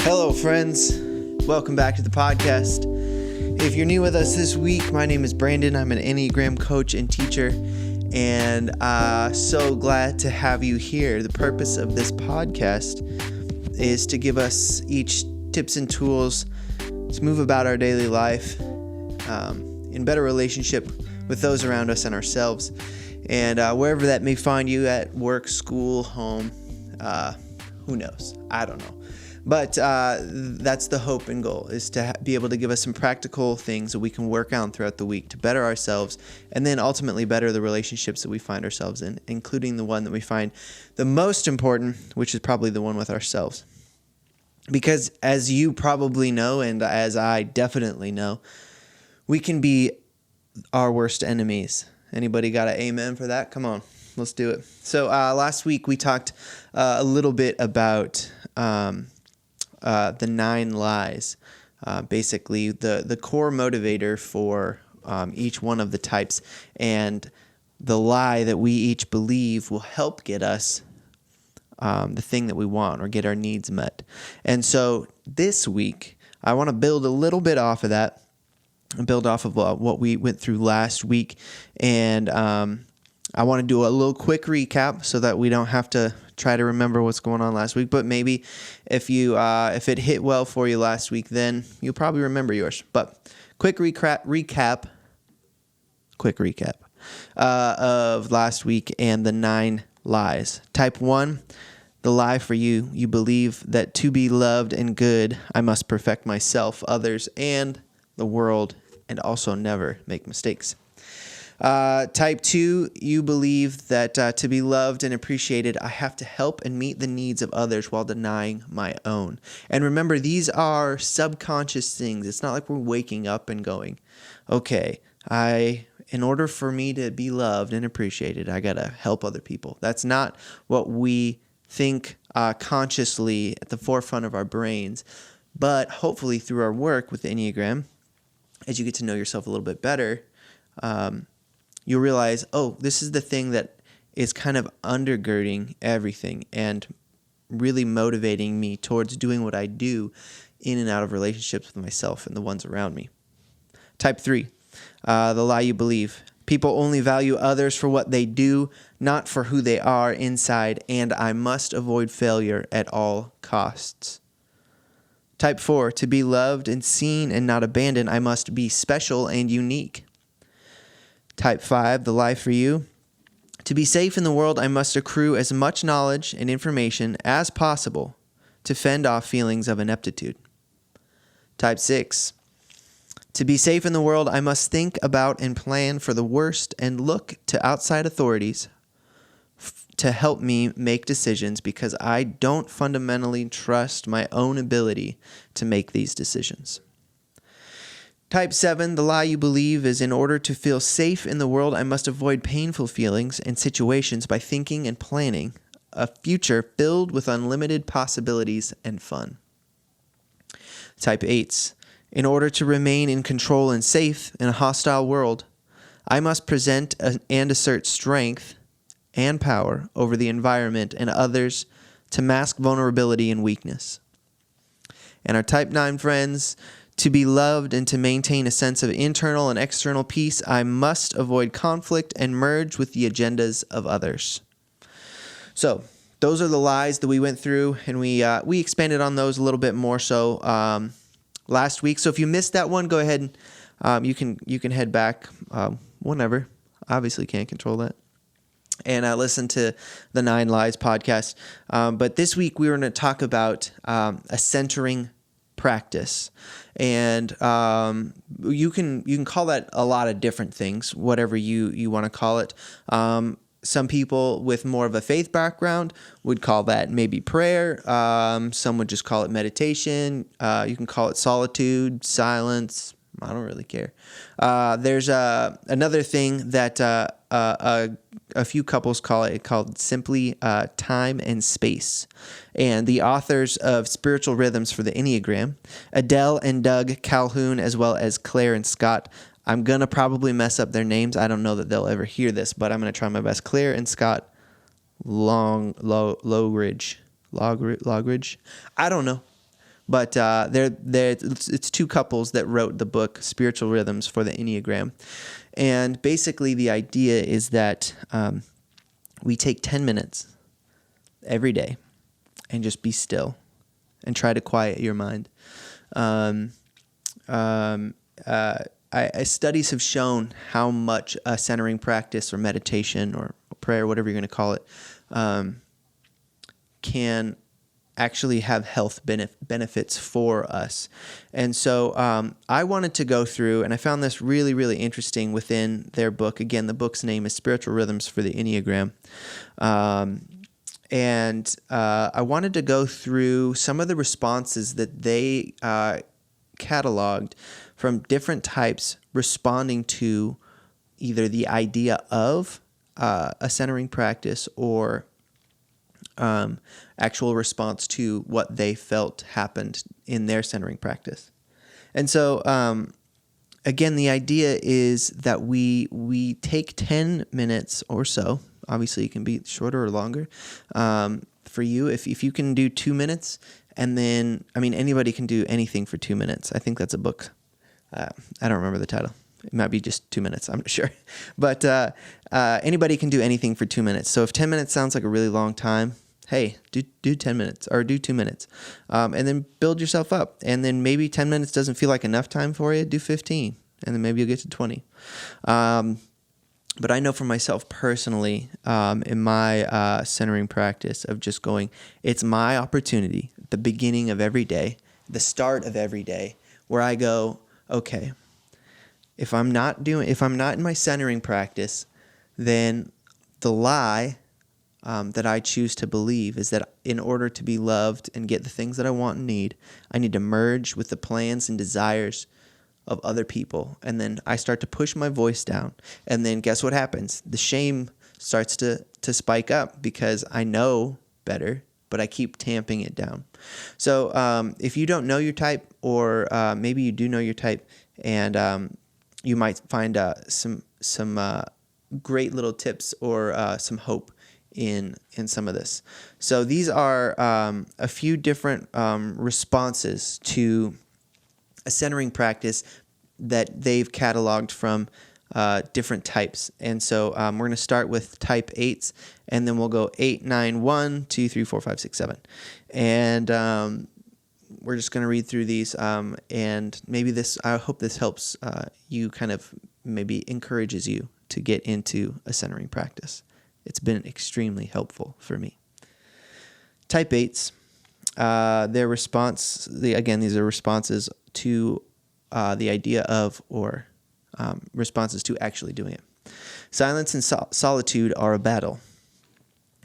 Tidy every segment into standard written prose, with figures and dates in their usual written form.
Hello, friends. Welcome back to the podcast. If you're new with us this week, my name is Brandon. I'm an Enneagram coach and teacher, and so glad to have you here. The purpose of this podcast is to give us each tips and tools to move about our daily life in better relationship with those around us and ourselves. And wherever that may find you, at work, school, home, who knows? I don't know. But that's the hope and goal, is to be able to give us some practical things that we can work on throughout the week to better ourselves, and then ultimately better the relationships that we find ourselves in, including the one that we find the most important, which is probably the one with ourselves. Because as you probably know, and as I definitely know, we can be our worst enemies. Anybody got an amen for that? Come on, let's do it. So last week we talked a little bit about the 9 lies, basically the core motivator for each one of the types, and the lie that we each believe will help get us the thing that we want or get our needs met. And so this week, I want to build a little bit off of that, and build off of what we went through last week, and I want to do a little quick recap so that we don't have to try to remember what's going on last week. But maybe if it hit well for you last week, then you'll probably remember yours. But quick recap of last week and the 9 lies. Type 1, the lie for you. You believe that to be loved and good, I must perfect myself, others, and the world, and also never make mistakes. Type 2, you believe that to be loved and appreciated, I have to help and meet the needs of others while denying my own. And remember, these are subconscious things. It's not like we're waking up and going, okay, in order for me to be loved and appreciated, I got to help other people. That's not what we think consciously at the forefront of our brains. But hopefully through our work with the Enneagram, as you get to know yourself a little bit better, you'll realize, oh, this is the thing that is kind of undergirding everything and really motivating me towards doing what I do in and out of relationships with myself and the ones around me. Type 3, the lie you believe. People only value others for what they do, not for who they are inside, and I must avoid failure at all costs. Type 4, to be loved and seen and not abandoned, I must be special and unique. Type 5, the lie for you. To be safe in the world, I must accrue as much knowledge and information as possible to fend off feelings of ineptitude. Type 6, to be safe in the world, I must think about and plan for the worst and look to outside authorities to help me make decisions because I don't fundamentally trust my own ability to make these decisions. Type 7, the lie you believe is in order to feel safe in the world, I must avoid painful feelings and situations by thinking and planning a future filled with unlimited possibilities and fun. Type 8, in order to remain in control and safe in a hostile world, I must present and assert strength and power over the environment and others to mask vulnerability and weakness. And our type 9 friends, to be loved and to maintain a sense of internal and external peace, I must avoid conflict and merge with the agendas of others. So those are the lies that we went through, and we expanded on those a little bit more so last week. So if you missed that one, go ahead and you can head back whenever. Obviously can't control that. And listen to the 9 Lies podcast. But this week we were going to talk about a centering practice. And you can call that a lot of different things, whatever you want to call it. Some people with more of a faith background would call that maybe prayer. Some would just call it meditation. You can call it solitude, silence. I don't really care. There's another thing that a few couples call it called simply time and space. And the authors of Spiritual Rhythms for the Enneagram, Adele and Doug Calhoun, as well as Claire and Scott. I'm going to probably mess up their names. I don't know that they'll ever hear this, but I'm going to try my best. Claire and Scott Logridge. I don't know. But it's two couples that wrote the book Spiritual Rhythms for the Enneagram. And basically the idea is that we take 10 minutes every day and just be still and try to quiet your mind. Studies have shown how much a centering practice or meditation or prayer, whatever you're going to call it, can actually have health benefits for us. And so I wanted to go through, and I found this really, really interesting within their book. Again, the book's name is Spiritual Rhythms for the Enneagram. And I wanted to go through some of the responses that they cataloged from different types responding to either the idea of a centering practice or actual response to what they felt happened in their centering practice. And so, again, the idea is that we take 10 minutes or so. Obviously, it can be shorter or longer. For you, if you can do 2 minutes, and then, anybody can do anything for 2 minutes. I think that's a book. I don't remember the title. It might be just 2 minutes. I'm not sure. But anybody can do anything for 2 minutes. So if 10 minutes sounds like a really long time, hey, do 10 minutes or do 2 minutes. And then build yourself up. And then maybe 10 minutes doesn't feel like enough time for you, do 15. And then maybe you'll get to 20. But I know for myself personally, in my centering practice of just going, it's my opportunity, the beginning of every day, the start of every day, where I go, okay, if I'm not in my centering practice, then the lie that I choose to believe is that in order to be loved and get the things that I want and need, I need to merge with the plans and desires of other people. And then I start to push my voice down. And then guess what happens? The shame starts to spike up because I know better, but I keep tamping it down. So if you don't know your type, or maybe you do know your type, and you might find some great little tips or some hope in some of this. So these are a few different responses to a centering practice that they've cataloged from different types. And so we're going to start with type 8s, and then we'll go 8, 9, 1, 2, 3, 4, 5, 6, 7. And we're just going to read through these, and maybe I hope this helps you, kind of maybe encourages you to get into a centering practice. It's been extremely helpful for me. Type 8s, their response, these are responses to the idea of, or responses to actually doing it. Silence and solitude are a battle,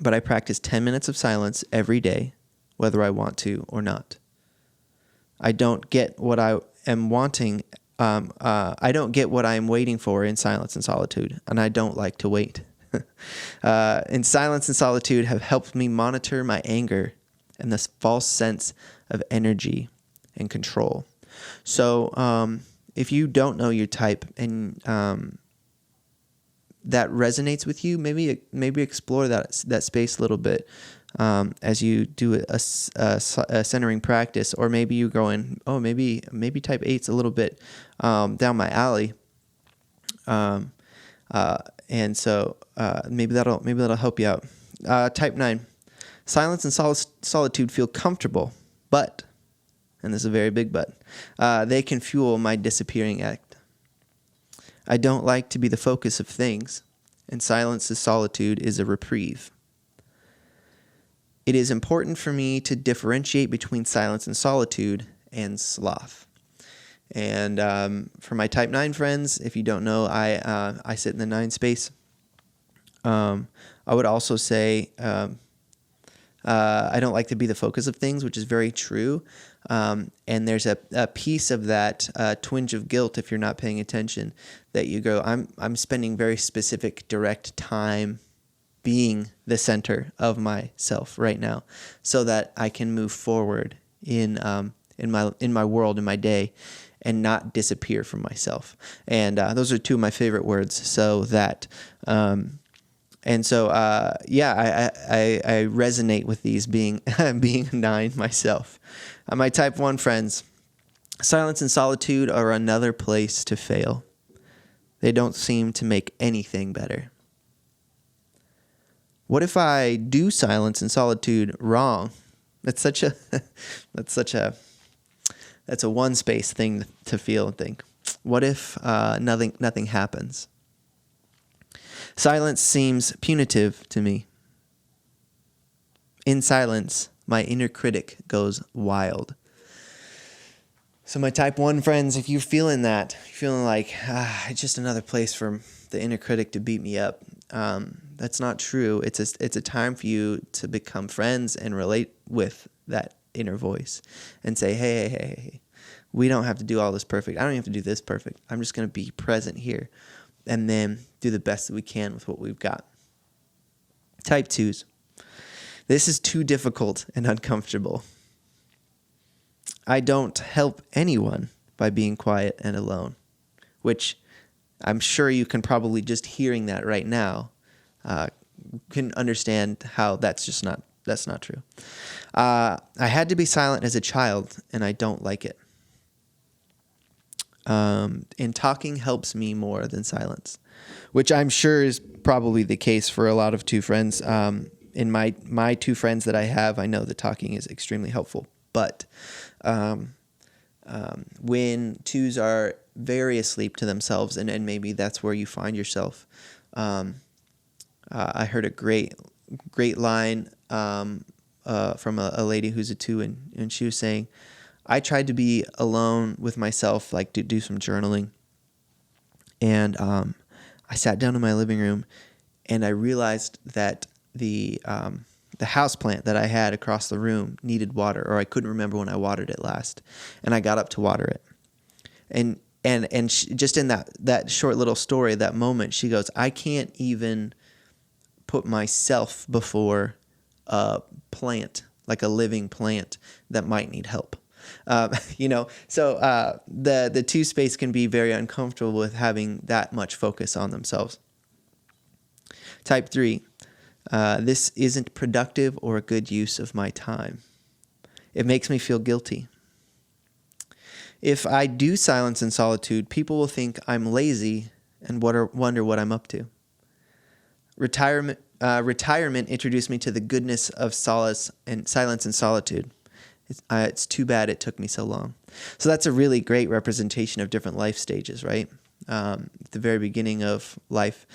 but I practice 10 minutes of silence every day, whether I want to or not. I don't get what I am wanting. I don't get what I am waiting for in silence and solitude, and I don't like to wait. And silence and solitude have helped me monitor my anger and this false sense of energy and control. So if you don't know your type and that resonates with you, maybe explore that space a little bit as you do a centering practice, or maybe you're going, oh, maybe type 8's a little bit down my alley, and so maybe that'll help you out. Type 9, silence and solitude feel comfortable, but, and this is a very big but, they can fuel my disappearing act. I don't like to be the focus of things, and silence and solitude is a reprieve. It is important for me to differentiate between silence and solitude and sloth. And for my type 9 friends, if you don't know, I sit in the 9 space. I would also say I don't like to be the focus of things, which is very true. And there's a piece of that twinge of guilt if you're not paying attention, that you go, I'm spending very specific, direct time being the center of myself right now, so that I can move forward in my world, in my day, and not disappear from myself. And those are two of my favorite words. So that And so, I resonate with these being being a 9 myself. My type 1 friends, silence and solitude are another place to fail. They don't seem to make anything better. What if I do silence and solitude wrong? That's a one space thing to feel and think. What if nothing happens? Silence seems punitive to me. In silence, my inner critic goes wild. So my type 1 friends, if you're feeling that, feeling like it's just another place for the inner critic to beat me up, that's not true. It's a time for you to become friends and relate with that inner voice and say, hey, we don't have to do all this perfect. I don't even have to do this perfect. I'm just going to be present here and then do the best that we can with what we've got. Type 2s. This is too difficult and uncomfortable. I don't help anyone by being quiet and alone, which I'm sure you can probably, just hearing that right now, can understand how that's not true. I had to be silent as a child, and I don't like it. And talking helps me more than silence, which I'm sure is probably the case for a lot of 2 friends. In my 2 friends that I have, I know that talking is extremely helpful. But when 2s are very asleep to themselves, and maybe that's where you find yourself, I heard a great line from a lady who's a 2, and she was saying, I tried to be alone with myself, like to do some journaling, and I sat down in my living room, and I realized that the house plant that I had across the room needed water, or I couldn't remember when I watered it last, and I got up to water it, and she, just in that short little story, that moment, she goes, I can't even put myself before a plant, like a living plant that might need help. So the 2 space can be very uncomfortable with having that much focus on themselves. Type 3, this isn't productive or a good use of my time. It makes me feel guilty. If I do silence and solitude, people will think I'm lazy and wonder what I'm up to. Retirement introduced me to the goodness of solace and silence and solitude. It's too bad it took me so long. So that's a really great representation of different life stages, right? At the very beginning of life,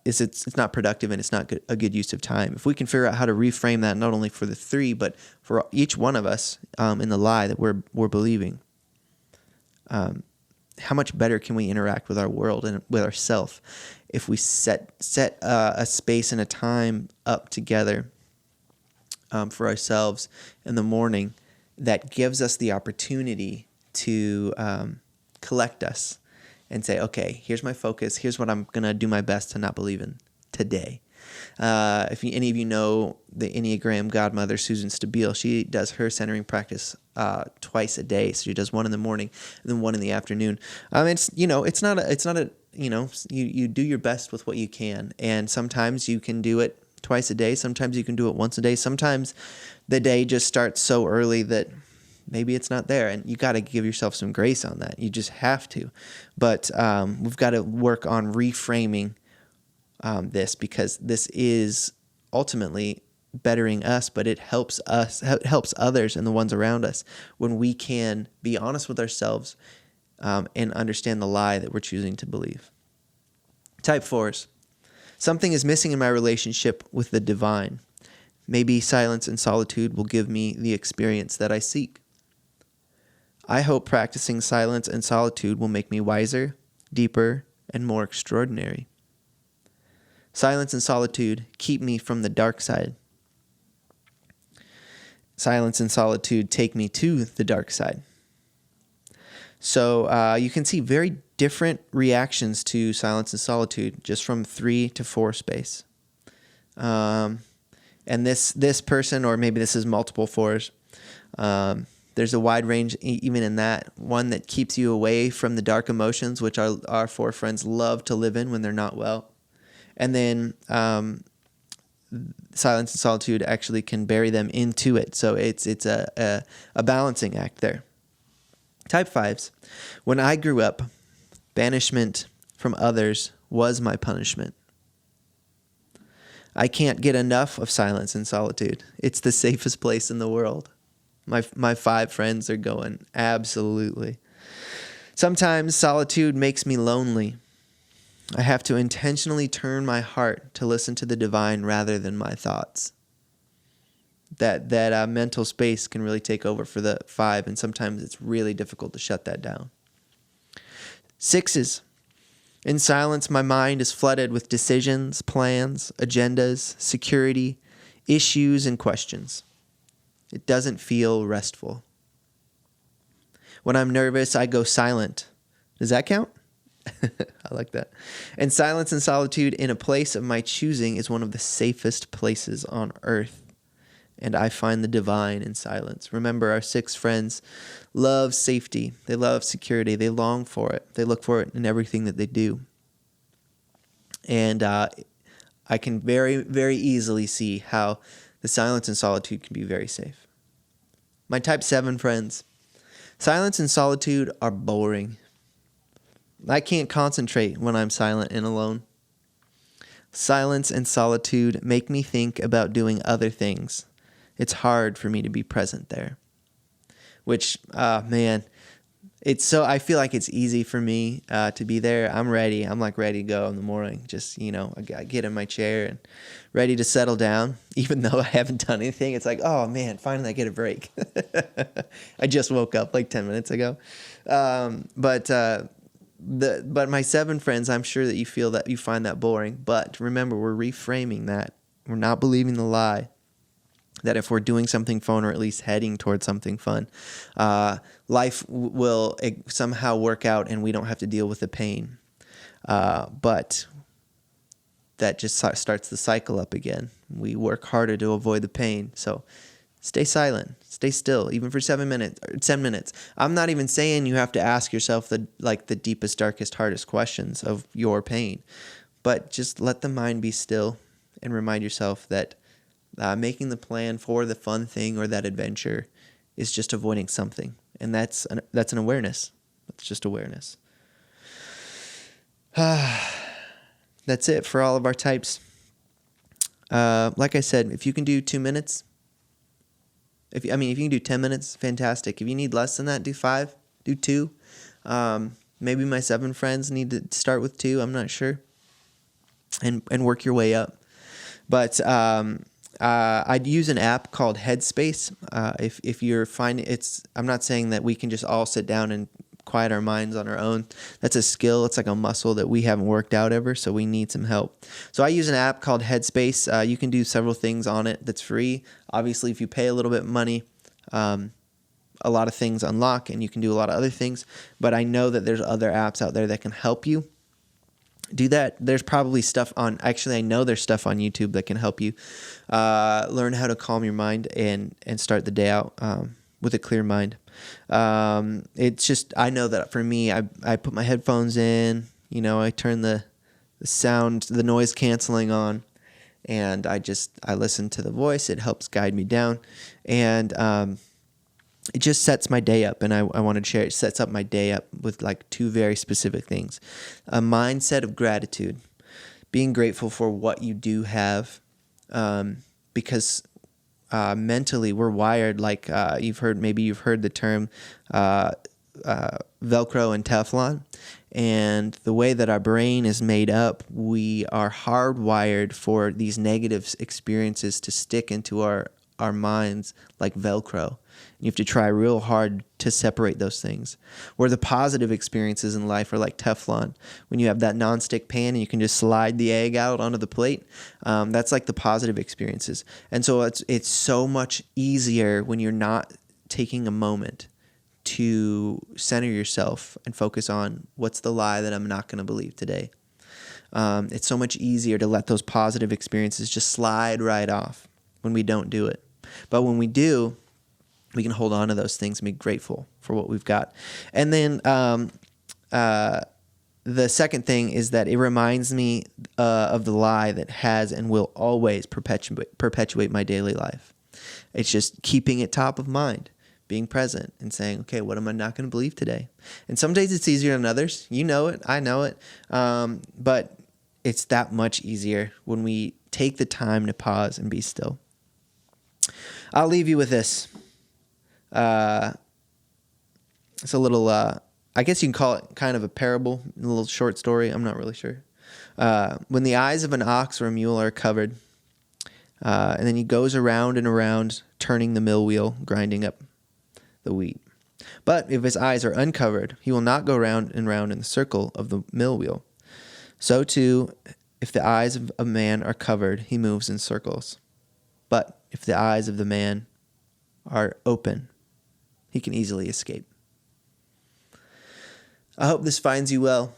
it's not productive and it's not a good use of time. If we can figure out how to reframe that, not only for the 3, but for each one of us in the lie that we're believing, how much better can we interact with our world and with ourselves if we set a space and a time up together for ourselves in the morning that gives us the opportunity to collect us and say, okay, here's my focus. Here's what I'm going to do my best to not believe in today. If any of you know the Enneagram godmother, Susan Stabile, she does her centering practice twice a day. So she does one in the morning and then one in the afternoon. It's not a you do your best with what you can. And sometimes you can do it twice a day. Sometimes you can do it once a day. Sometimes the day just starts so early that maybe it's not there, and you got to give yourself some grace on that. You just have to. But we've got to work on reframing this, because this is ultimately bettering us, but it helps others and the ones around us when we can be honest with ourselves and understand the lie that we're choosing to believe. Type 4s. Something is missing in my relationship with the divine. Maybe silence and solitude will give me the experience that I seek. I hope practicing silence and solitude will make me wiser, deeper, and more extraordinary. Silence and solitude keep me from the dark side. Silence and solitude take me to the dark side. So you can see very different reactions to silence and solitude just from 3 to 4 space. And this person, or maybe this is multiple 4s, there's a wide range even in that. One that keeps you away from the dark emotions, which our 4 friends love to live in when they're not well. And then silence and solitude actually can bury them into it. So it's a balancing act there. Type 5s. When I grew up, banishment from others was my punishment. I can't get enough of silence and solitude. It's the safest place in the world. My 5 friends are going, absolutely. Sometimes solitude makes me lonely. I have to intentionally turn my heart to listen to the divine rather than my thoughts. That mental space can really take over for the 5, and sometimes it's really difficult to shut that down. 6s. In silence, my mind is flooded with decisions, plans, agendas, security, issues, and questions. It doesn't feel restful. When I'm nervous, I go silent. Does that count? I like that. And silence and solitude in a place of my choosing is one of the safest places on earth. And I find the divine in silence. Remember, our 6 friends love safety. They love security. They long for it. They look for it in everything that they do. And I can very, very easily see how the silence and solitude can be very safe. My type 7 friends, silence and solitude are boring. I can't concentrate when I'm silent and alone. Silence and solitude make me think about doing other things. It's hard for me to be present there. Which, man, I feel like it's easy for me to be there. I'm ready. I'm like ready to go in the morning. Just, I get in my chair and ready to settle down. Even though I haven't done anything, it's like, oh man, finally I get a break. I just woke up like 10 minutes ago. But my 7 friends, I'm sure that you find that boring. But remember, we're reframing that. We're not believing the lie that if we're doing something fun, or at least heading towards something fun, life will somehow work out and we don't have to deal with the pain. But that just starts the cycle up again. We work harder to avoid the pain. So stay silent, stay still, even for 7 minutes or 10 minutes. I'm not even saying you have to ask yourself the deepest, darkest, hardest questions of your pain, but just let the mind be still and remind yourself that making the plan for the fun thing or that adventure is just avoiding something. And that's an awareness. That's just awareness. That's it for all of our types. Like I said, if you can do 2 minutes, if you can do 10 minutes, fantastic. If you need less than that, do 5, do 2. Maybe my 7 friends need to start with 2. I'm not sure. And work your way up. But I'd use an app called Headspace. If you're finding I'm not saying that we can just all sit down and quiet our minds on our own. That's a skill. It's like a muscle that we haven't worked out ever, so we need some help. So I use an app called Headspace. You can do several things on it that's free. Obviously, if you pay a little bit of money, a lot of things unlock and you can do a lot of other things. But I know that there's other apps out there that can help you do that. There's probably stuff I know there's stuff on YouTube that can help you learn how to calm your mind and start the day out with a clear mind. It's just, I know that for me, I put my headphones in, I turn the sound, the noise canceling on, and I listen to the voice. It helps guide me down. And it just sets my day up, and I wanted to share it sets up my day up with like 2 very specific things. A mindset of gratitude, being grateful for what you do have, because mentally we're wired like you've heard the term Velcro and Teflon. And the way that our brain is made up, we are hardwired for these negative experiences to stick into our minds like Velcro. You have to try real hard to separate those things. Where the positive experiences in life are like Teflon. When you have that nonstick pan and you can just slide the egg out onto the plate, that's like the positive experiences. And so it's so much easier when you're not taking a moment to center yourself and focus on what's the lie that I'm not going to believe today. It's so much easier to let those positive experiences just slide right off when we don't do it. But when we do, we can hold on to those things and be grateful for what we've got. And then the second thing is that it reminds me of the lie that has and will always perpetuate my daily life. It's just keeping it top of mind, being present and saying, okay, what am I not going to believe today? And some days it's easier than others. You know it. I know it. But it's that much easier when we take the time to pause and be still. I'll leave you with this. It's a little, I guess you can call it kind of a parable, a little short story. I'm not really sure. When the eyes of an ox or a mule are covered, and then he goes around and around, turning the mill wheel, grinding up the wheat. But if his eyes are uncovered, he will not go round and round in the circle of the mill wheel. So too, if the eyes of a man are covered, he moves in circles. But if the eyes of the man are open, he can easily escape. I hope this finds you well.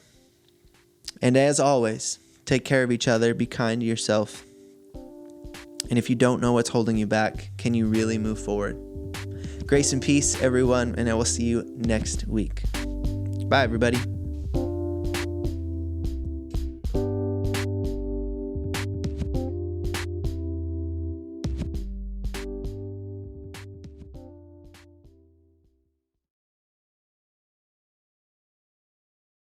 And as always, take care of each other, be kind to yourself. And if you don't know what's holding you back, can you really move forward? Grace and peace, everyone, and I will see you next week. Bye, everybody.